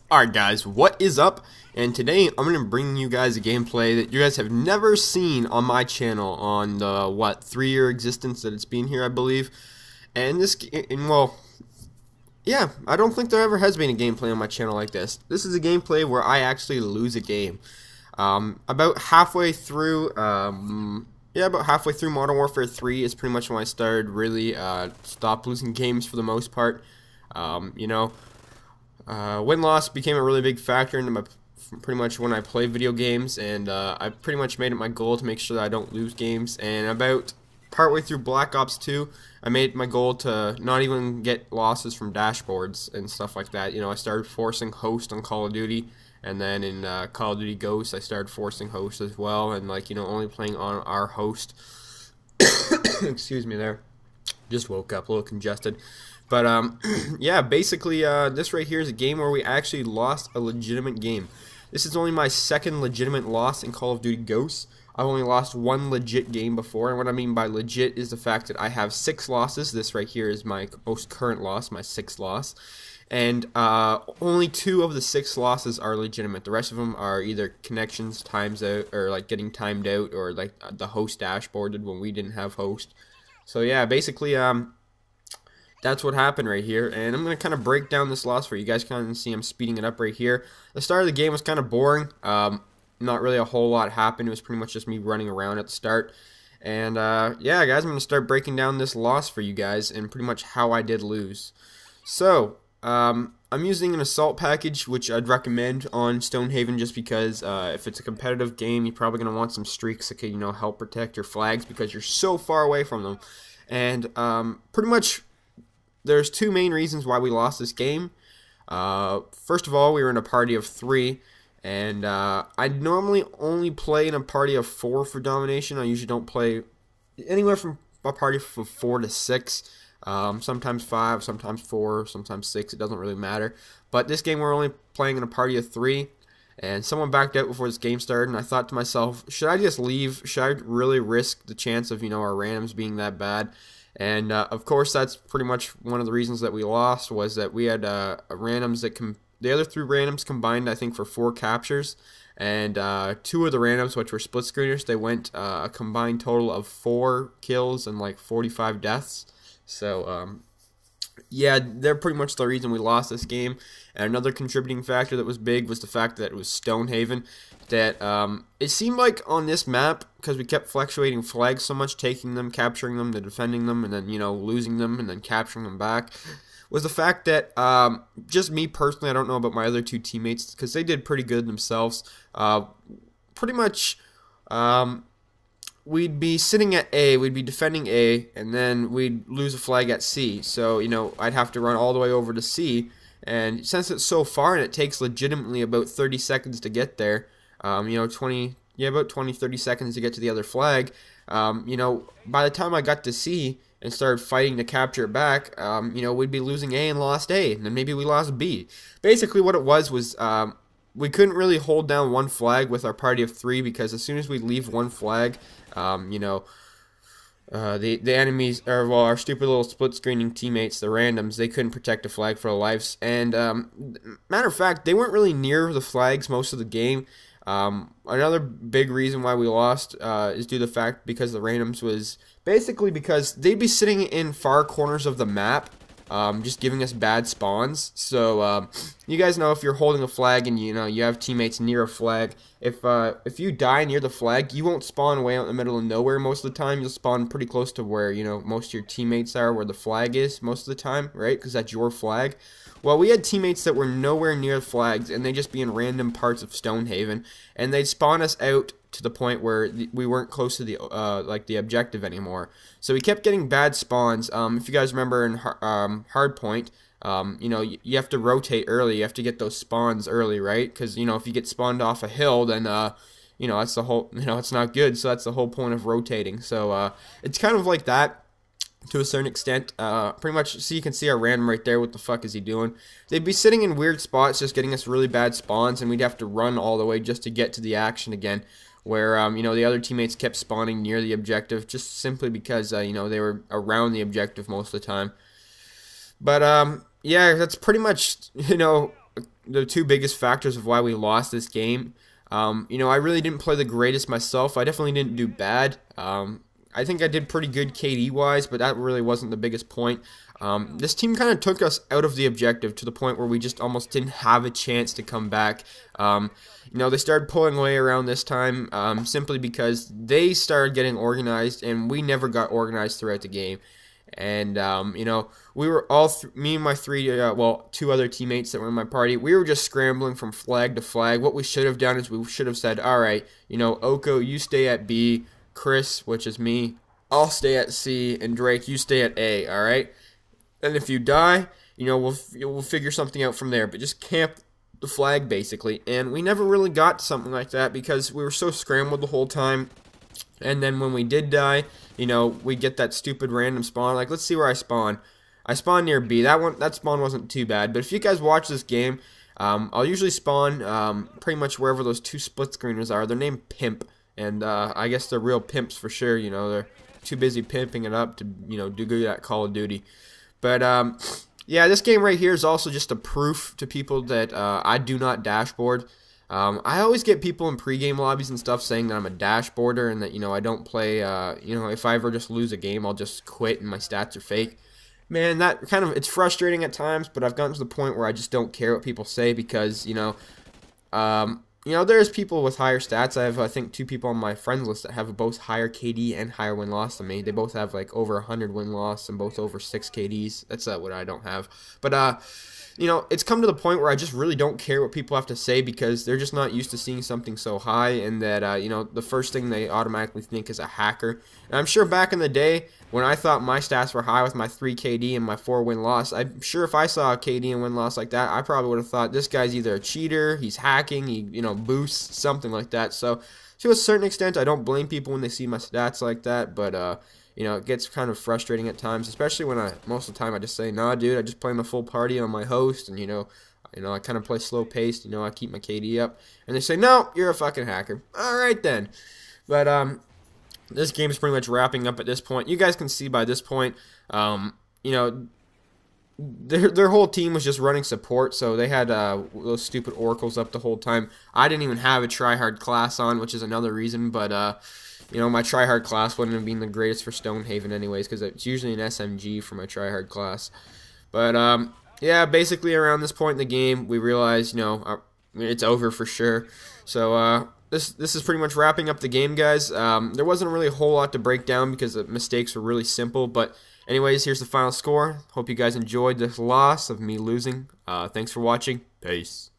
Alright guys, what is up? And today I'm going to bring you guys a gameplay that you guys have never seen on my channel on the, 3-year existence that it's been here, I believe. And yeah, I don't think there ever has been a gameplay on my channel like this. This is a gameplay where I actually lose a game. About halfway through, Modern Warfare 3 is pretty much when I started really stopped losing games for the most part. Win-loss became a really big factor into pretty much when I play video games, and I pretty much made it my goal to make sure that I don't lose games. And about partway through Black Ops 2, I made my goal to not even get losses from dashboards and stuff like that. I started forcing host on Call of Duty, and then in Call of Duty Ghosts, I started forcing host as well, and only playing on our host. Excuse me there. Just woke up a little congested. But yeah, basically this right here is a game where we actually lost a legitimate game. This is only my second legitimate loss in Call of Duty Ghosts. I've only lost one legit game before, and what I mean by legit is the fact that I have 6 losses. This right here is my most current loss, my 6th loss. And only 2 of the 6 losses are legitimate. The rest of them are either connections times out, or getting timed out, or the host dashboarded when we didn't have host. So yeah, basically that's what happened right here, and I'm going to kind of break down this loss for you. You guys kind of see I'm speeding it up right here. The start of the game was kind of boring. Not really a whole lot happened. It was pretty much just me running around at the start. And yeah, guys, I'm going to start breaking down this loss for you guys and pretty much how I did lose. So, I'm using an assault package, which I'd recommend on Stonehaven just because if it's a competitive game, you're probably going to want some streaks that can, help protect your flags because you're so far away from them. And pretty much there's 2 main reasons why we lost this game. First of all, we were in a party of 3, and I normally only play in a party of 4 for domination. I usually don't play anywhere from a party of 4 to 6. Sometimes 5, sometimes 4, sometimes 6. It doesn't really matter. But this game we're only playing in a party of 3, and someone backed out before this game started, and I thought to myself, should I just leave? Should I really risk the chance of our randoms being that bad? And of course, that's pretty much one of the reasons that we lost, was that we had randoms that the other 3 randoms combined, I think, for 4 captures, and 2 of the randoms, which were split screeners, they went a combined total of 4 kills and 45 deaths. So yeah, they're pretty much the reason we lost this game. And another contributing factor that was big was the fact that it was Stonehaven. That it seemed like on this map, because we kept fluctuating flags so much, taking them, capturing them, then defending them, and then losing them, and then capturing them back, was the fact that just me personally, I don't know about my other 2 teammates, because they did pretty good themselves. Pretty much, we'd be sitting at A, we'd be defending A, and then we'd lose a flag at C. So I'd have to run all the way over to C, and since it's so far and it takes legitimately about 30 seconds to get there. About 20-30 seconds to get to the other flag. By the time I got to C and started fighting to capture it back, we'd be losing A and lost A, and then maybe we lost B. Basically, what it was we couldn't really hold down one flag with our party of 3, because as soon as we leave one flag, the enemies, or our stupid little split screening teammates, the randoms, they couldn't protect a flag for their lives. And matter of fact, they weren't really near the flags most of the game. Another big reason why we lost is due to the fact because the randoms was basically because they'd be sitting in far corners of the map, just giving us bad spawns. So you guys know, if you're holding a flag and you have teammates near a flag, if you die near the flag, you won't spawn way out in the middle of nowhere most of the time. You'll spawn pretty close to where most of your teammates are, where the flag is most of the time, right? Because that's your flag. Well, we had teammates that were nowhere near flags, and they'd just be in random parts of Stonehaven, and they'd spawn us out to the point where we weren't close to the the objective anymore. So we kept getting bad spawns. If you guys remember in Hardpoint, you have to rotate early. You have to get those spawns early, right? Because if you get spawned off a hill, then that's the whole it's not good. So that's the whole point of rotating. So it's kind of like that to a certain extent. Pretty much, so you can see our random right there. What the fuck is he doing? They'd be sitting in weird spots, just getting us really bad spawns, and we'd have to run all the way just to get to the action again. Where the other teammates kept spawning near the objective, just simply because they were around the objective most of the time. But yeah, that's pretty much the two biggest factors of why we lost this game. You know, I really didn't play the greatest myself. I definitely didn't do bad. I think I did pretty good KD wise, but that really wasn't the biggest point. This team kind of took us out of the objective to the point where we just almost didn't have a chance to come back. You know, they started pulling away around this time simply because they started getting organized, and we never got organized throughout the game. And you know, we were all me and my two other teammates that were in my party. We were just scrambling from flag to flag. What we should have done is we should have said, all right, you know, Oko, you stay at B. Chris, which is me, I'll stay at C, and Drake, you stay at A. All right. And if you die, you know, we'll figure something out from there. But just camp the flag basically. And we never really got to something like that because we were so scrambled the whole time. And then when we did die, you know, we get that stupid random spawn. Like, let's see where I spawn. I spawned near B. That spawn wasn't too bad. But if you guys watch this game, I'll usually spawn pretty much wherever those two split screeners are. They're named Pimp, and I guess they're real pimps for sure. You know, they're too busy pimping it up to, you know, do good at Call of Duty. But yeah, this game right here is also just a proof to people that I do not dashboard. I always get people in pregame lobbies and stuff saying that I'm a dashboarder and that, you know, I don't play, you know, if I ever just lose a game, I'll just quit and my stats are fake. Man, that kind of, it's frustrating at times, but I've gotten to the point where I just don't care what people say because, you know, there's people with higher stats. I have, I think, 2 people on my friends list that have both higher KD and higher win-loss than me. They both have, like, over 100 win-loss and both over 6 KDs. That's what I don't have. But, you know, it's come to the point where I just really don't care what people have to say because they're just not used to seeing something so high, and that, you know, the first thing they automatically think is a hacker. And I'm sure back in the day when I thought my stats were high with my 3 KD and my 4 win-loss, I'm sure if I saw a KD and win-loss like that, I probably would have thought this guy's either a cheater, he's hacking, he, you know, boosts, something like that. So to a certain extent, I don't blame people when they see my stats like that, but, you know, it gets kind of frustrating at times, especially when most of the time I just say, nah, dude, I just play my full party on my host, and, you know, I kind of play slow paced, you know, I keep my KD up, and they say, no, you're a fucking hacker. All right, then. But, this game is pretty much wrapping up at this point. You guys can see by this point, you know, their whole team was just running support, so they had those stupid oracles up the whole time. I didn't even have a tryhard class on, which is another reason, but, you know, my tryhard class wouldn't have been the greatest for Stonehaven anyways, because it's usually an SMG for my tryhard class. But, yeah, basically around this point in the game, we realized, you know, it's over for sure. So, this is pretty much wrapping up the game, guys. There wasn't really a whole lot to break down because the mistakes were really simple. But anyways, here's the final score. Hope you guys enjoyed this loss of me losing. Thanks for watching. Peace.